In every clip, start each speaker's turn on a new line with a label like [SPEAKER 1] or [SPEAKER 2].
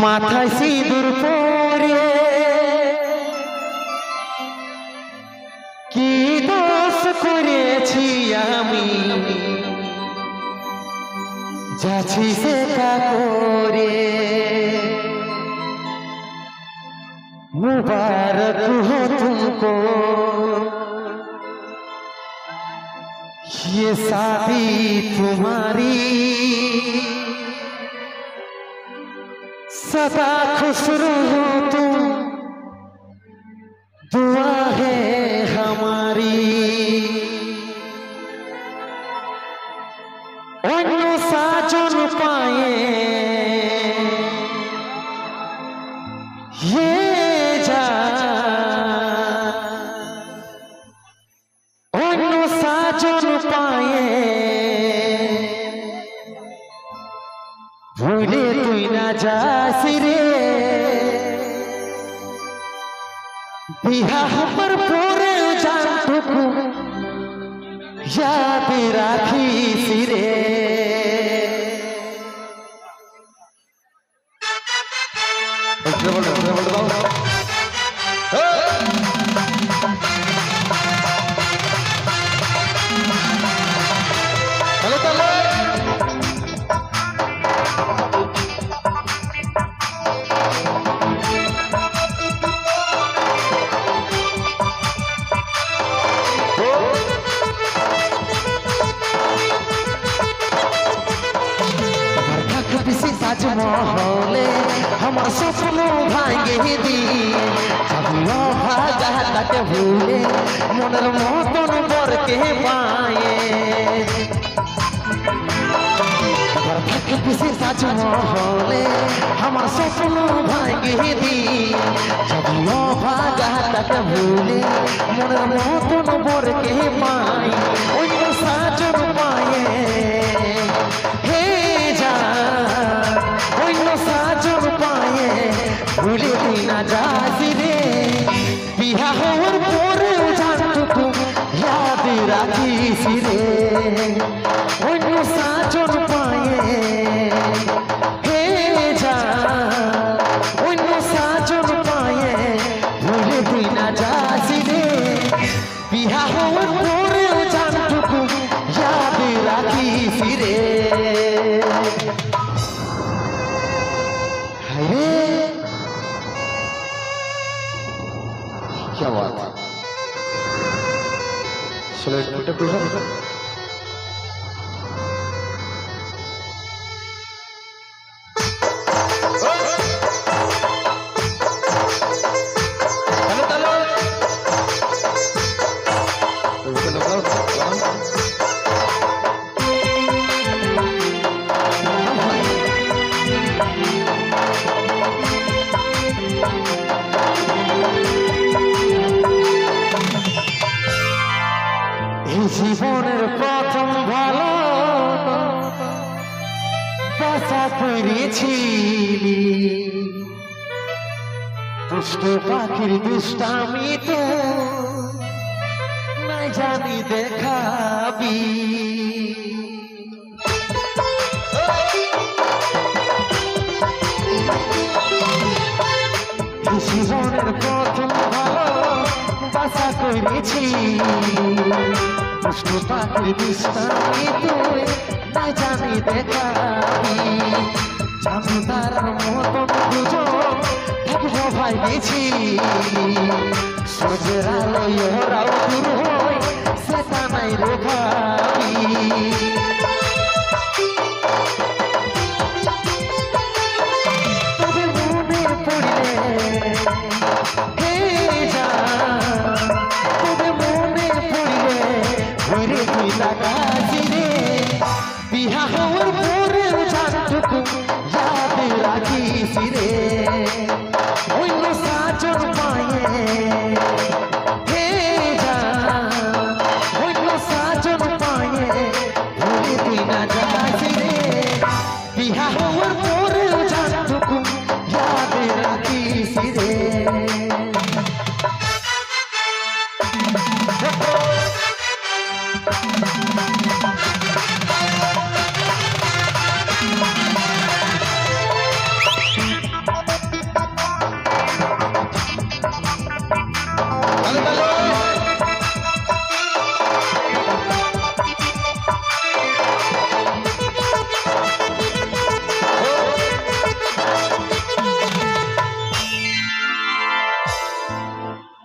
[SPEAKER 1] মাথায় সিঁদুর পরে কি দোষ করেছি আমি, যাচ্ছি সে করে। मुबारक हो तुमको ये शादी तुम्हारी, सदा खुश रहो तुम, दुआ है हमारी। অন্য সাজন পায়ে অন্য সাজন পায়ে ভুলে তুই না যাস রে, বিবাহ পর পরে জানটুকু याद রাখিস রে। তাজমহলে আমার স্বপ্ন ভাঙে দিয়ে যাবিও ভাগা তাকে ভুলে মনের মতন বরকে পায়ে। তাজমহলে আমার স্বপ্ন ভাঙে দিয়ে যাবিও ভাগা তাকে ভুলে মনের মতন বরকে পাই। অন্য সাজন পায়ে ভুলে তুই না যাস রে, বিবাহ হওয়ার পরেও জানটুকু ইয়াদ রাখিস রে। অন্য সাজন পায়ে হে যা, অন্য সাজন পায়ে ভুলে তুই না যাস রে, বিবাহ হওয়ার পরেও জানটুকু ইয়াদ রাখিস রে। क्या बात है, चलो एक मिनट पीछे জীবনের প্রথম ভালো বাসা করেছিলি, দুষ্ট পাখির দুষ্টামি তো নাই জানি দেখাবি। জীবনের প্রথম ভালো বাসা করেছি, দুষ্ট পাখির দুষ্টামি তুই না জানি দেখাবি। জামদার মতন দুজন থাকবো ভাই গেছি, সূর্যের আলোয় ওরাও দূর হয় সেটা নাই রে ভাবি। তবে মনে পড়লে হে যা, তবে মনে পড়লে ঘুরে তুই লাগাস রে, বিবাহ হওয়ার পরেও জানটুকু ইয়াদ রাখিস রে। অন্য সাজন পায়ে হে যা, অন্য সাজন পায়ে ভুলে তুই না যাস রে, বিবাহ হওয়ার পরেও জানটুকু ইয়াদ রাখিস রে।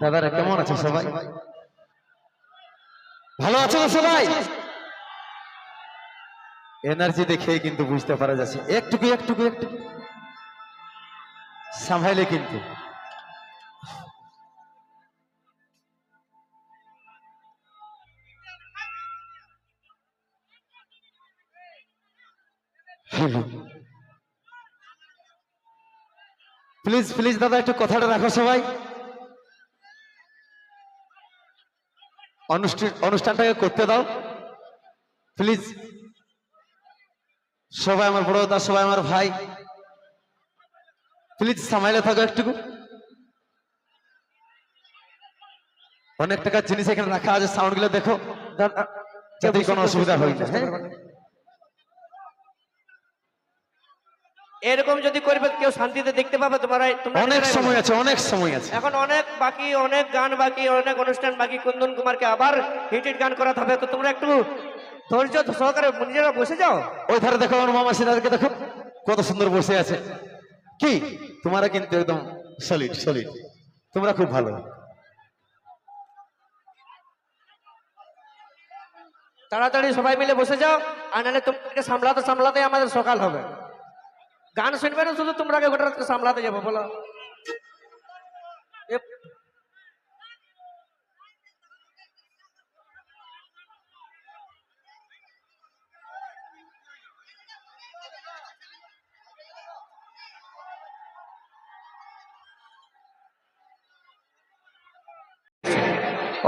[SPEAKER 1] দাদারা কেমন আছে সবাই? ভালো আছো না সবাই? এনার্জি দেখে কিন্তু বুঝতে পারা যাচ্ছে একটুকু একটুকু একটুকু সামলাইলে কিন্তু প্লিজ প্লিজ দাদা একটু কথাটা রাখো সবাই। অনুষ্ঠানটাকে করতে দাও প্লিজ। সবাই আমার বড় দাদা, সবাই আমার ভাই, প্লিজ সামাইলে থাকো একটুকু। অনেক টাকার জিনিস এখানে রাখা আছে, সাউন্ড গুলো দেখো যাতে কোনো অসুবিধা হয় না।
[SPEAKER 2] এরকম যদি করবে কেউ শান্তিতে দেখতে পাবে তোমরা।
[SPEAKER 1] অনেক সময় আছে, অনেক সময় আছে,
[SPEAKER 2] এখন অনেক বাকি, অনেক গান বাকি, অনেক অনুষ্ঠান বাকি। কুন্দন কুমারকে আবার হিট গান করাতে হবে, তো তোমরা একটু ধৈর্য সহকারে নিজেরা বসে যাও।
[SPEAKER 1] ওই ধারে দেখো আমার মামা সিনারকে দেখো কত সুন্দর বসে আছে। কি তোমরা কিন্তু একদম সলিড সলিড, তোমরা খুব ভালো।
[SPEAKER 2] তাড়াতাড়ি সবাই মিলে বসে যাও, আর নাহলে তোমাকে সামলাতে সামলাতে আমাদের সকাল হবে। গান শুনবে না শুধু, তোমরা গোটা রাত সামলাতে যাবো বলো।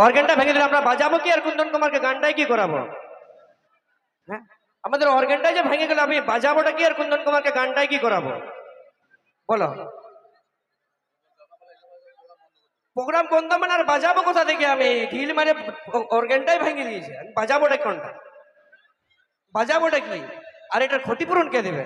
[SPEAKER 2] অর্গানটা ভেঙে দিলে আমরা বাজাবো কি আর কুন্দন কুমারকে গানটাই কি করাবো? হ্যাঁ, আমাদের অর্গানটাই যে ভেঙে গেলে আমি বাজাবোটা কি আর কুন্দন কুমারকে গানটাই কি করাবো বলো? প্রোগ্রাম বন্ধ মানে আর বাজাবো কোথা থেকে? আমি ঢিল মারে অর্গানটাই ভেঙে দিয়েছি, আমি বাজাবোটা কোনটা? বাজাবোটা কি? আর এটার ক্ষতিপূরণ কে দেবে?